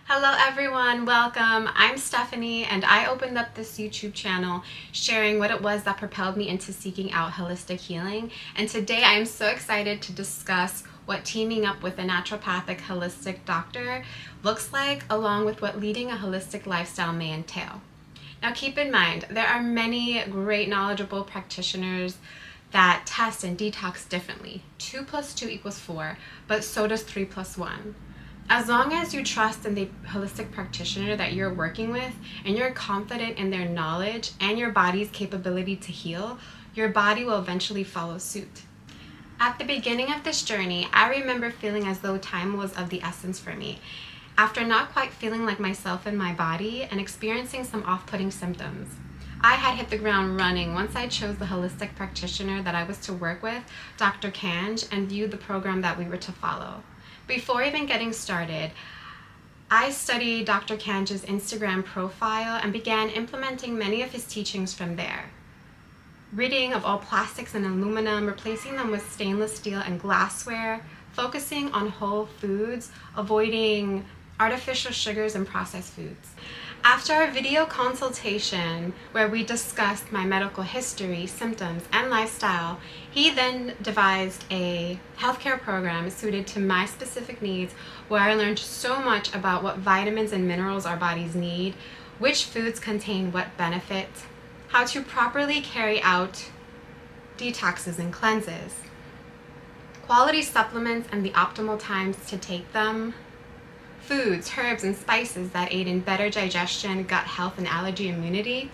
Hello everyone, welcome. I'm Stephanie and I opened up this YouTube channel sharing what it was that propelled me into seeking out holistic healing. And today I am so excited to discuss what teaming up with a naturopathic holistic doctor looks like, along with what leading a holistic lifestyle may entail. Now keep in mind, there are many great knowledgeable practitioners that test and detox differently. 2 plus 2 equals 4, but so does 3 plus 1. As long as you trust in the holistic practitioner that you're working with and you're confident in their knowledge and your body's capability to heal, your body will eventually follow suit. At the beginning of this journey, I remember feeling as though time was of the essence for me. After not quite feeling like myself in my body and experiencing some off-putting symptoms, I had hit the ground running once I chose the holistic practitioner that I was to work with, Dr. Kanj, and viewed the program that we were to follow. Before even getting started, I studied Dr. Kanj's Instagram profile and began implementing many of his teachings from there. Ridding of all plastics and aluminum, replacing them with stainless steel and glassware, focusing on whole foods, avoiding artificial sugars and processed foods. After our video consultation where we discussed my medical history, symptoms, and lifestyle, he then devised a healthcare program suited to my specific needs where I learned so much about what vitamins and minerals our bodies need, which foods contain what benefits, how to properly carry out detoxes and cleanses, quality supplements and the optimal times to take them, foods, herbs, and spices that aid in better digestion, gut health, and allergy immunity,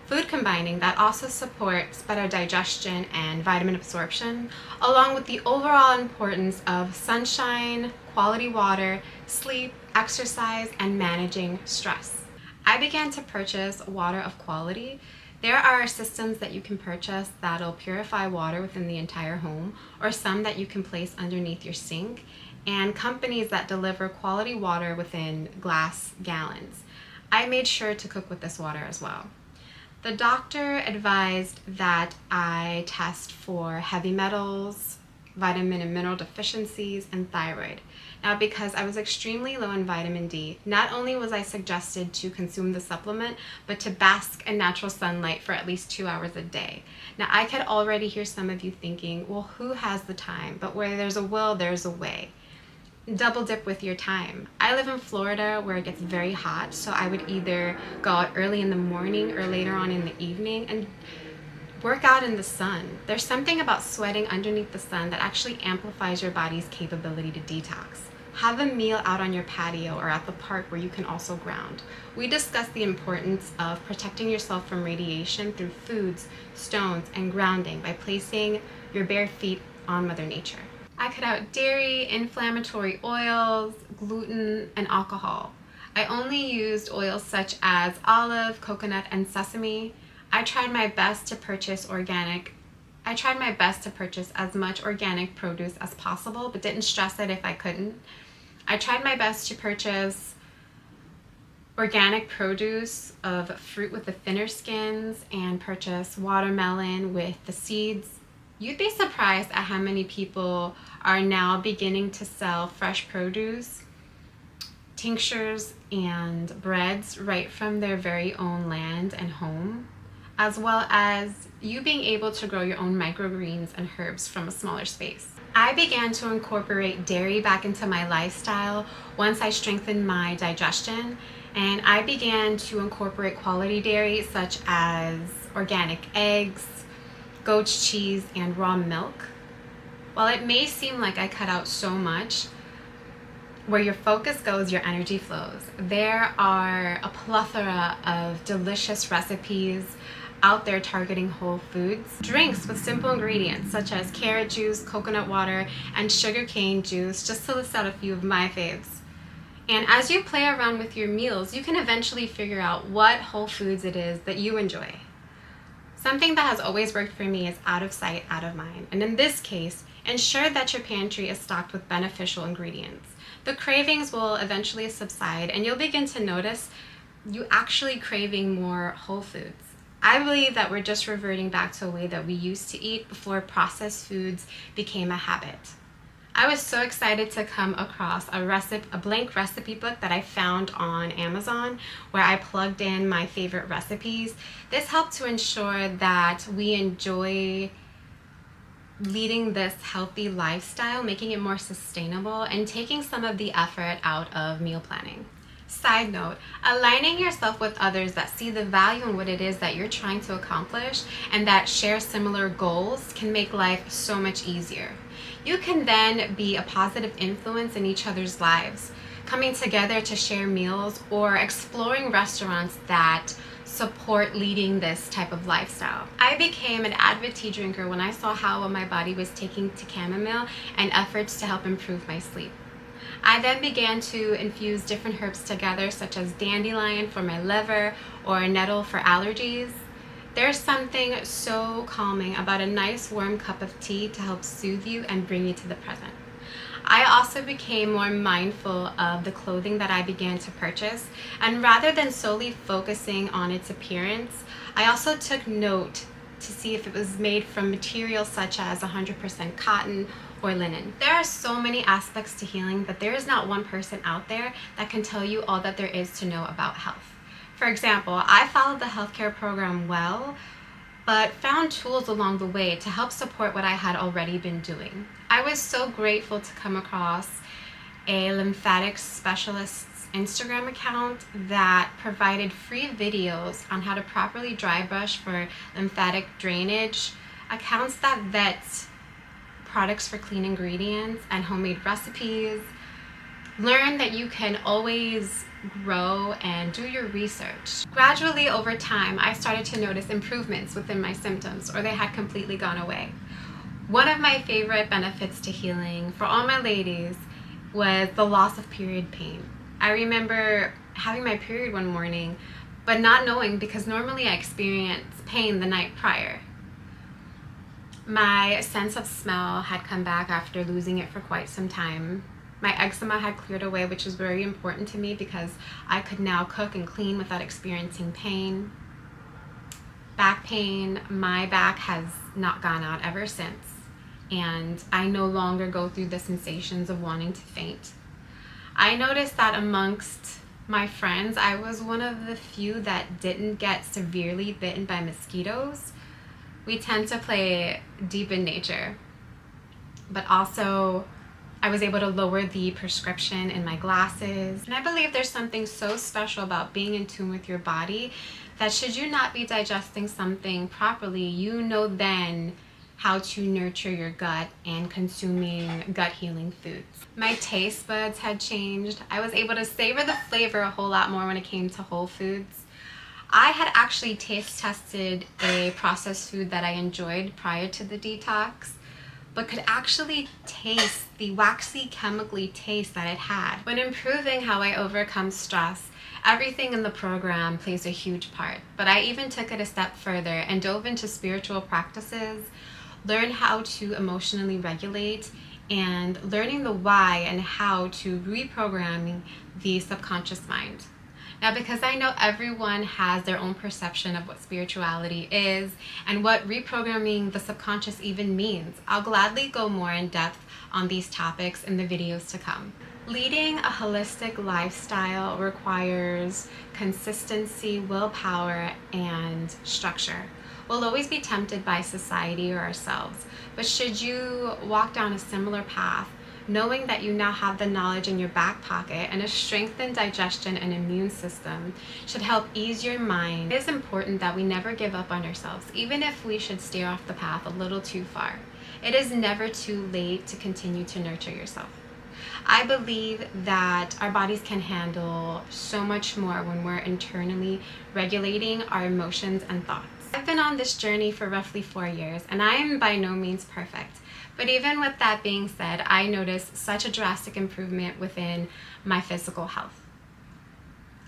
food combining that also supports better digestion and vitamin absorption, along with the overall importance of sunshine, quality water, sleep, exercise, and managing stress. I began to purchase water of quality. There are systems that you can purchase that'll purify water within the entire home, or some that you can place underneath your sink, and companies that deliver quality water within glass gallons. I made sure to cook with this water as well. The doctor advised that I test for heavy metals, vitamin and mineral deficiencies, and thyroid. Now, because I was extremely low in vitamin D, not only was I suggested to consume the supplement, but to bask in natural sunlight for at least 2 hours a day. Now, I could already hear some of you thinking, well, who has the time? But where there's a will, there's a way. Double dip with your time. I live in Florida where it gets very hot, so I would either go out early in the morning or later on in the evening and work out in the sun. There's something about sweating underneath the sun that actually amplifies your body's capability to detox. Have a meal out on your patio or at the park where you can also ground. We discussed the importance of protecting yourself from radiation through foods, stones, and grounding by placing your bare feet on Mother Nature. I cut out dairy, inflammatory oils, gluten, and alcohol. I only used oils such as olive, coconut, and sesame. I tried my best to purchase as much organic produce as possible, but didn't stress it if I couldn't. I tried my best to purchase organic produce of fruit with the thinner skins and purchase watermelon with the seeds. You'd be surprised at how many people are now beginning to sell fresh produce, tinctures, and breads right from their very own land and home, as well as you being able to grow your own microgreens and herbs from a smaller space. I began to incorporate dairy back into my lifestyle once I strengthened my digestion, and I began to incorporate quality dairy such as organic eggs, goat's cheese, and raw milk. While it may seem like I cut out so much, where your focus goes, your energy flows. There are a plethora of delicious recipes out there targeting whole foods. Drinks with simple ingredients such as carrot juice, coconut water, and sugarcane juice, just to list out a few of my faves. And as you play around with your meals, you can eventually figure out what whole foods it is that you enjoy. Something that has always worked for me is out of sight, out of mind. And in this case, ensure that your pantry is stocked with beneficial ingredients. The cravings will eventually subside and you'll begin to notice you actually craving more whole foods. I believe that we're just reverting back to a way that we used to eat before processed foods became a habit. I was so excited to come across a blank recipe book that I found on Amazon where I plugged in my favorite recipes. This helped to ensure that we enjoy leading this healthy lifestyle, making it more sustainable, and taking some of the effort out of meal planning. Side note, aligning yourself with others that see the value in what it is that you're trying to accomplish and that share similar goals can make life so much easier. You can then be a positive influence in each other's lives, coming together to share meals or exploring restaurants that support leading this type of lifestyle. I became an avid tea drinker when I saw how well my body was taking to chamomile and efforts to help improve my sleep. I then began to infuse different herbs together, such as dandelion for my liver or nettle for allergies. There's something so calming about a nice warm cup of tea to help soothe you and bring you to the present. I also became more mindful of the clothing that I began to purchase, and rather than solely focusing on its appearance, I also took note to see if it was made from materials such as 100% cotton or linen. There are so many aspects to healing that there is not one person out there that can tell you all that there is to know about health. For example, I followed the healthcare program well, but found tools along the way to help support what I had already been doing. I was so grateful to come across a lymphatic specialist's Instagram account that provided free videos on how to properly dry brush for lymphatic drainage, accounts that vet products for clean ingredients and homemade recipes. Learn that you can always grow and do your research. Gradually over time, I started to notice improvements within my symptoms, or they had completely gone away. One of my favorite benefits to healing for all my ladies was the loss of period pain. I remember having my period one morning, but not knowing, because normally I experience pain the night prior. My sense of smell had come back after losing it for quite some time. My eczema had cleared away, which was very important to me because I could now cook and clean without experiencing pain. Back pain, my back has not gone out ever since, and I no longer go through the sensations of wanting to faint. I noticed that amongst my friends, I was one of the few that didn't get severely bitten by mosquitoes. We tend to play deep in nature, but also I was able to lower the prescription in my glasses. And I believe there's something so special about being in tune with your body that should you not be digesting something properly, you know then how to nurture your gut and consuming gut healing foods. My taste buds had changed. I was able to savor the flavor a whole lot more when it came to whole foods. I had actually taste tested a processed food that I enjoyed prior to the detox, but could actually taste the waxy chemically taste that it had. When improving how I overcome stress, everything in the program plays a huge part, but I even took it a step further and dove into spiritual practices, learned how to emotionally regulate, and learning the why and how to reprogramming the subconscious mind. Now, because I know everyone has their own perception of what spirituality is and what reprogramming the subconscious even means, I'll gladly go more in depth on these topics in the videos to come. Leading a holistic lifestyle requires consistency, willpower, and structure. We'll always be tempted by society or ourselves, but should you walk down a similar path, knowing that you now have the knowledge in your back pocket and a strengthened digestion and immune system should help ease your mind. It is important that we never give up on ourselves, even if we should steer off the path a little too far. It is never too late to continue to nurture yourself. I believe that our bodies can handle so much more when we're internally regulating our emotions and thoughts. I've been on this journey for roughly 4 years, and I am by no means perfect. But even with that being said, I noticed such a drastic improvement within my physical health.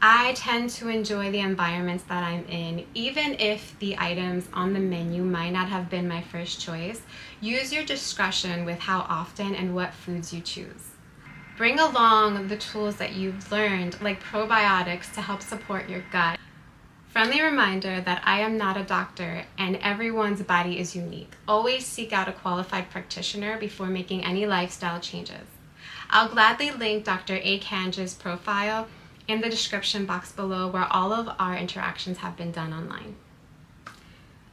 I tend to enjoy the environments that I'm in, even if the items on the menu might not have been my first choice. Use your discretion with how often and what foods you choose. Bring along the tools that you've learned, like probiotics, to help support your gut. Friendly reminder that I am not a doctor and everyone's body is unique. Always seek out a qualified practitioner before making any lifestyle changes. I'll gladly link Dr. A. Kanja's profile in the description box below, where all of our interactions have been done online.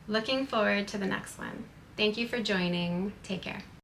Looking forward to the next one. Thank you for joining. Take care.